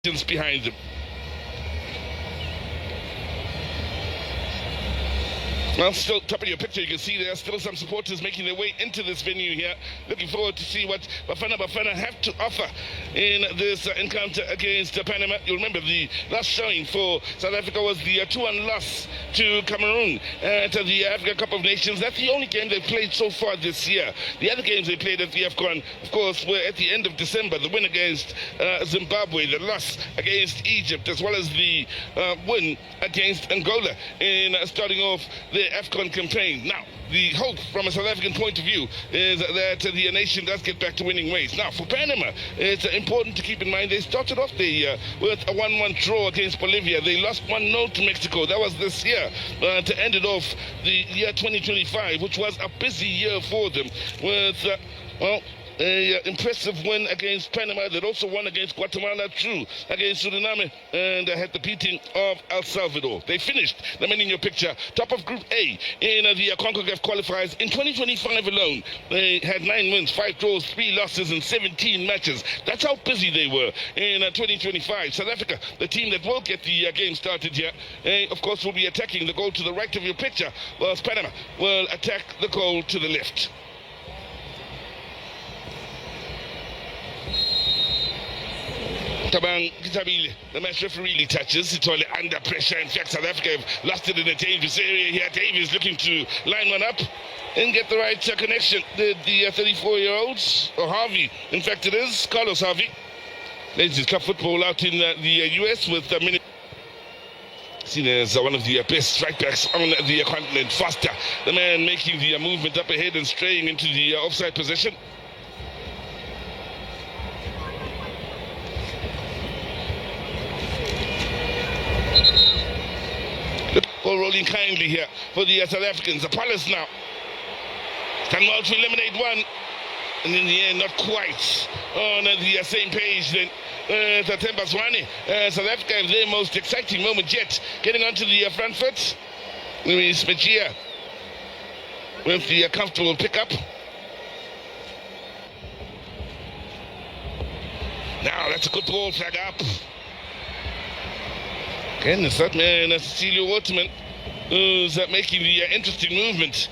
behind them. Well, still top of your picture, you can see there are still some supporters making their way into this venue here. Looking forward to see what Bafana have to offer in this encounter against Panama. You'll remember the last showing for South Africa was the 2-1 loss to Cameroon at the Africa Cup of Nations. That's the only game they've played so far this year. The other games they played at the AFCON, of course, were at the end of December. The win against Zimbabwe, the loss against Egypt, as well as the win against Angola in starting off the AFCON campaign. Now, the hope from a South African point of view is that the nation does get back to winning ways. Now, for Panama, it's important to keep in mind they started off the year with a 1-1 draw against Bolivia. They lost 1-0 to Mexico. That was this year to end it off the year 2025, which was a busy year for them with, an impressive win against Panama. They'd also won against Guatemala, true, against Suriname, and had the beating of El Salvador. They finished, the man in your picture, top of Group A in the CONCACAF qualifiers. In 2025 alone, they had 9 wins, 5 draws, 3 losses in 17 matches. That's how busy they were in 2025. South Africa, the team that will get the game started here, of course, will be attacking the goal to the right of your picture, whilst Panama will attack the goal to the left. The match referee touches. It's only under pressure. In fact, South Africa have lost it in a dangerous area here. Davies looking to line one up and get the right connection. The 34-year-olds, or Harvey, in fact it is, Carlos Harvey. Plays his club football out in the US with a minute. Seen as one of the best right backs on the continent. Faster, the man making the movement up ahead and straying into the offside position. Ball rolling kindly here for the South Africans. The Palace now can well to eliminate one, and in the end, not quite on the same page then. Tatemba Zwane, South Africa have their most exciting moment yet, getting onto the front foot. Luis Mejia with the comfortable pickup. Now that's a good ball, flag up. Again, the third man, Cecilio Waterman, who's making the interesting movement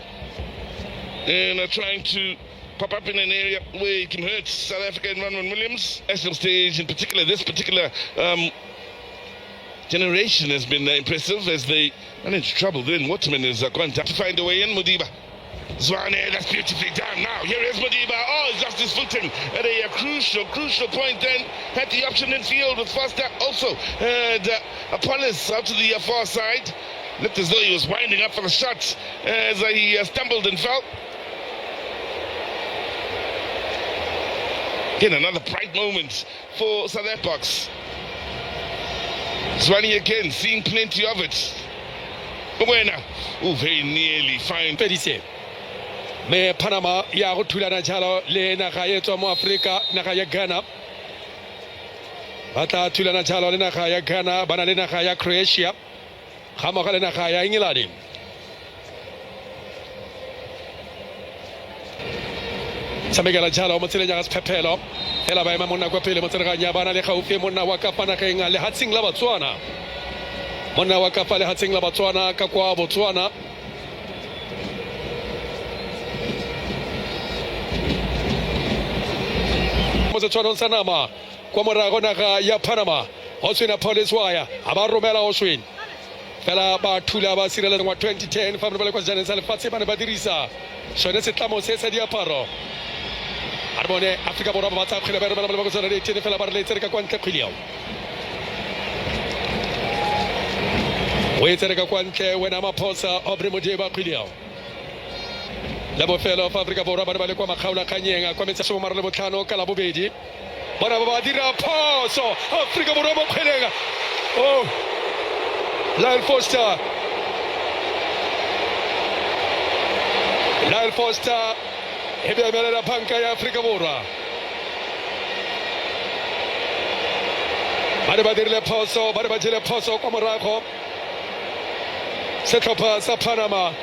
and trying to pop up in an area where he can hurt South Africa and Ronwen Williams. National stage in particular, this particular generation has been impressive as they run into trouble. Then Waterman is going to find a way in. Modiba. Zwane, that's beautifully done. Now, here is Modiba. Oh, it's just his footing at a crucial point then. Had the option in field with Foster. Also had Apollos out to the far side. Looked as though he was winding up for the shot as he stumbled and fell. Again, another bright moment for South Africa. Zwane again, seeing plenty of it. Buena. Oh, very nearly fine. Me Panama ya go thulana jalo le naga ya tswa mo Africa, naga ya Ghana ba tla thulana jalo le naga ya Ghana, bana le naga ya Croatia ga mo ga le naga ya England. Samegala jalo mo tseleng ya sephepelo hela ba ema monna kwa pele mo tsereganya bana le gaufi monna wa ka pana ga le hatsing la Batswana, monna wa ka pa le hatsing la Batswana ka kwa Botswana. Motswana Sanama kwa morago naga ya Panama Oswin Police wire aba romela Oswin fela ba thula ba sirela ngwa 2010 fa ba le kwa jana sa lefatshe bana ba dirisa sone se tlamo se sa diaparo arbone Afrika Borwa ba tsa khile ba romela ba go tsena le tene fela ba re tsere ka kwa ntle khiliao we tsere ka kwa ntle wena maphosa obre Modiba khiliao la bofelo of Afrika Borwa ba le kwa makgaula khanyenga kwa metsa so marale botlhano ka la bobedi bana ba dira phoso Afrika Borwa mo kgwelenga. Oh, Lyle Foster e be la banka ya Afrika Borwa ba dirile phoso ba jele phoso kwa morago setlhopha sa Panama.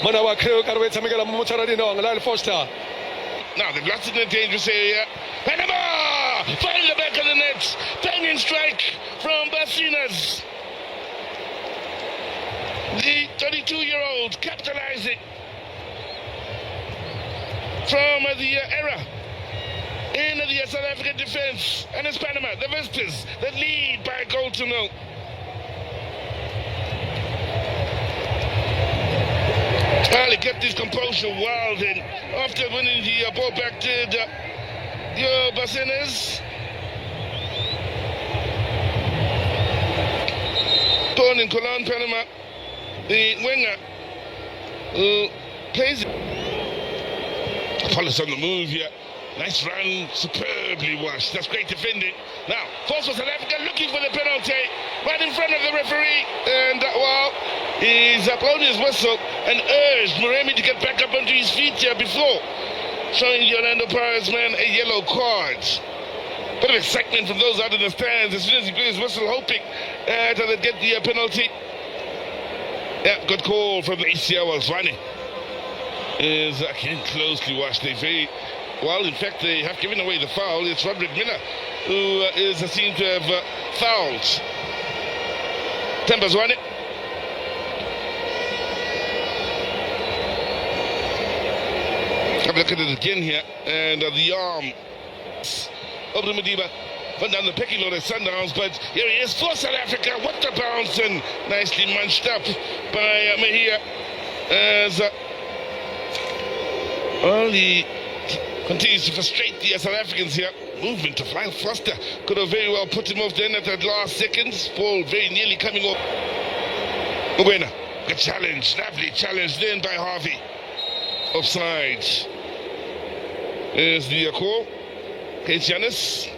Mona wa creo ka re tsamekela mo motsara dinong Lyle Foster. Now they've lost it in a dangerous area. Panama find the back of the net. Banging strike from Basinas. The 32-year-old capitalizing from the error in the South African defense. And it's Panama, the visitors, that lead by a goal to nil. Well, he kept his composure well then. After winning the ball back to the Basinas. Born in Cologne, Panama. The winger who plays Apollos on the move here. Nice run, superbly washed. That's great defending. Now, force for South Africa looking for the penalty right in front of the referee. And, he's blown his whistle and urged Moremi to get back up onto his feet here before showing the Orlando Pirates man a yellow card. Bit of excitement from those out in the stands as soon as he blew his whistle, hoping that they'd get the penalty. Yeah, good call from the ACL. Zwane is again closely watched. They very well, in fact, they have given away the foul. It's Roderick Miller who is seen to have fouled Temba Zwane. Have a look at it again here, and the arm of the Madiba went down the pecking order, Sundowns, but here he is for South Africa. What a bounce, and nicely munched up by Mahia as he continues to frustrate the South Africans here. Movement to fly faster. Could have very well put him off then at that last second. Ball very nearly coming off. Mwena, good challenge, lovely challenge then by Harvey. Offside. There's the call. Case Giannis.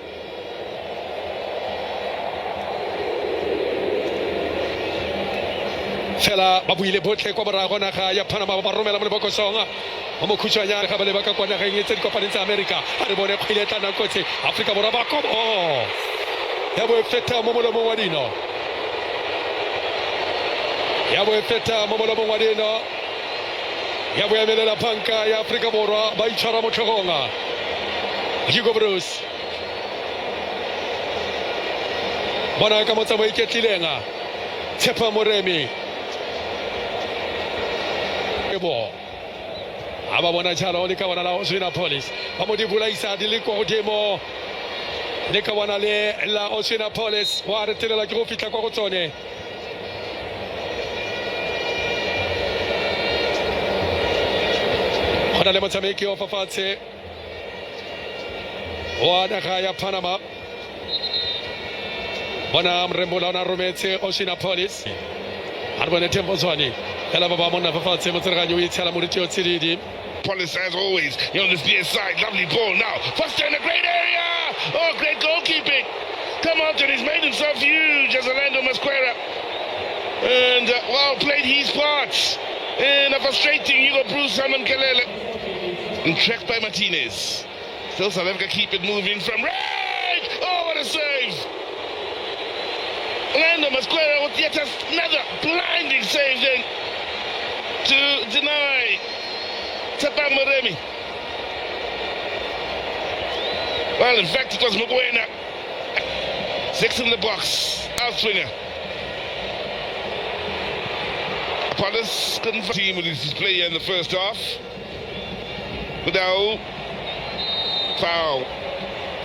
fela ba buile botlhe kwa morago naga ya Panama ba romela mo lebokosong mo mokhutswanyana ga ba le baka kwa nageng e tse di kopaneng tsa America a re bone kgwele tla nako tse Afrika Borwa ba kobo ya bo feta mo molomong wa dino ya bo feta mo molomong wa dino ya bo emelela panka ya Afrika Borwa ba itshwara mo tlhogonga Hugo Bruce bona ka motsa mo iketlilenga Tshepa Moremi bo aba bona jalo le ka bona la Oswina Police ba mo di bulaisa di le ko godimo le ka bona le la Oswina Police wa re telela ke go fitla kwa go tsone gona le motshameki o fafatshe wa naga ya Panama bona mrembola na rometse Oswina Police arbone tempo zone Police as always, on this near side, lovely ball now. Foster in a great area. Oh, great goalkeeping. Come out and he's made himself huge as Orlando Masquera. And well played his part in a frustrating Hugo Bruce Simon Kelele. And tracked by Martinez. Still South Africa keep it moving from right. Oh, what a save. Orlando Masquera with yet another blinding save then to deny Tshepa Moremi. Well, in fact, it was Mwena. 6 in the box. Outswinger. Apollos couldn't find team with his player in the first half. Without foul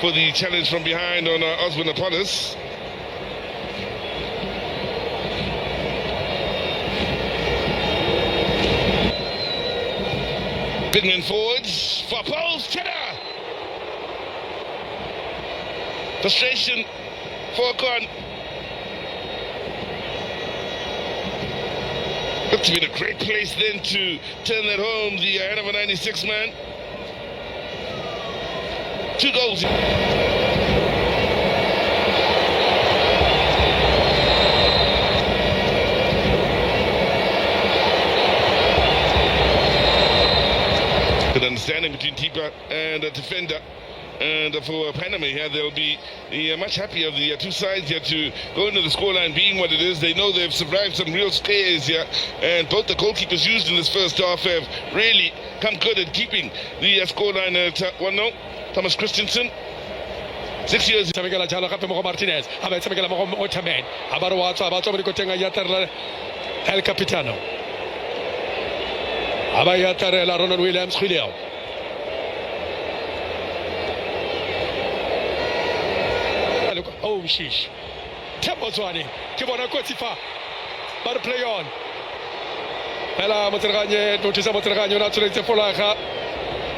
for the challenge from behind on Osborne Apollos. Bigman forwards for post, Cheddar! Frustration for Con. Looked to be in a great place then to turn that home, the number 96 man. 2 goals. Good understanding between keeper and a defender. And for Panama here, they'll be much happier of the two sides here to go into the scoreline being what it is. They know they've survived some real scares here, and both the goalkeepers used in this first half have really come good at keeping the scoreline at 1-0. Thomas Christensen 6 years. Tshamekela jalo gape mo go Martinez a ba tshamekela mo go Otamendi a ba re wa tswa mo dikoteng ya terla El Capitano a ba ya terela Ronald Williams Julio oh shish tempo tswane ke bona kotsi fa ba re play on fela motserganye notice motserganye na tsweletse folaga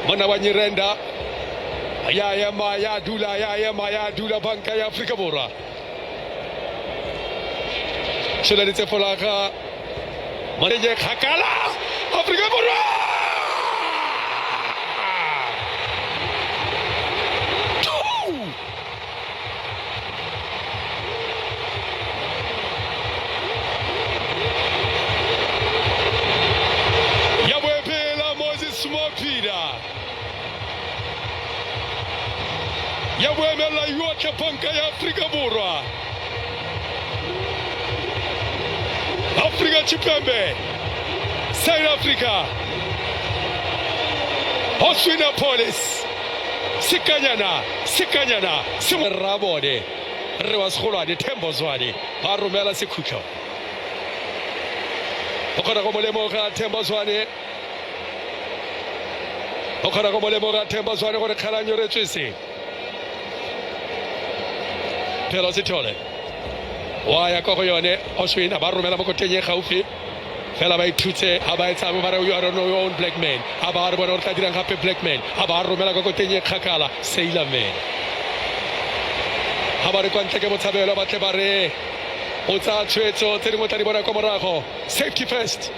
mona wa Nyirenda ya ema ya dula banka ya Afrika Borwa tsweletse folaga maneje khakala Afrika Borwa ya boemela yotlhe banka ya Afrika Borwa Afrika Chipembe South Africa Hoswina Police Sikanyana Simrabode re wa segolwane Tembo Zwane ba romela sekhutlo o kgona go molemoga Tembo Zwane gore kgalanyo re tswese Pero Sitole wa ya go yone Oswin ba romela mo koteng gaufi fela ba ithutse a ba etsa mo bare you are no your own black man a ba re bona o tla dirang gape black man a ba romela go koteng kgakala sailor man ha ba re kwa ntle ke motshabelo ba tle ba re o tsa tshwetso tse dingwe tla di bona kwa morago safety first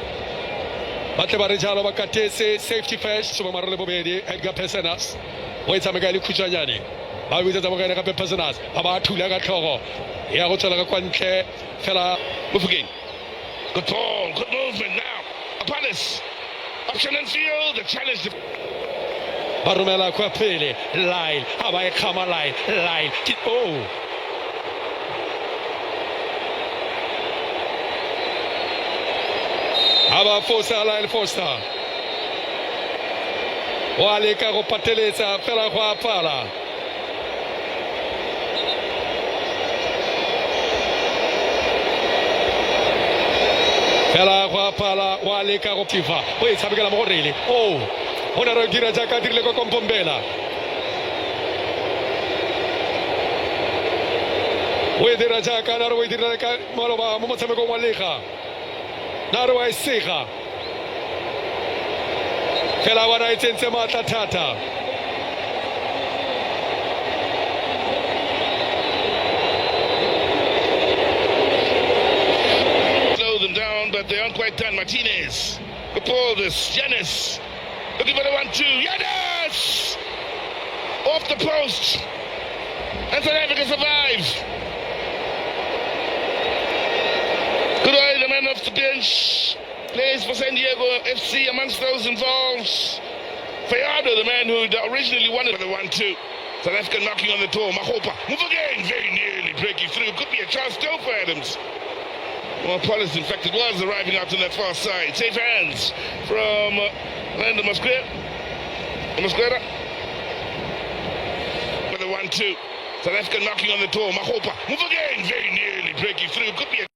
ba tle ba re jalo ba katese safety first so ba re le bobedi Edgar Pesenas o etsa mega le khutshwanyane ba bitsa tsa mogene gape Pesenas ba ba thula ka tlhogo ya go tswela ka kwa ntle fela move again. Good ball, good movement now. A Palace option and field, the challenge. ba romela kwa pele line ha ba e khama line oh Aba Fosa line Fosa wale ka go pateletsa fela go apala fela go apala wale ka go tifa o e tshabekela mo go rele oh ona re dira jaaka dirile go Kompombela o e dira jaaka na re o e dira ka maloba mo motshamekong wa lega na re wa e sega fela wa ra itsentse matla thata Slow them down, but they aren't quite done. Martinez, good ball, this Yanis looking for the 1-2. Yanis off the post, and South Africa survive. Good eye, the man off the bench, plays for San Diego FC amongst those involved. Fayado, the man who originally wanted the 1-2. South Africa knocking on the door. Mahopa, move again, very nearly breaking through. Could be a chance still for Adams. Well, Palace, in fact, it was arriving out on that far side. Safe hands from Lando Mosquera. With the 1-2. South Africa knocking on the door. Mahopa, move again, very nearly breaking through. Could be a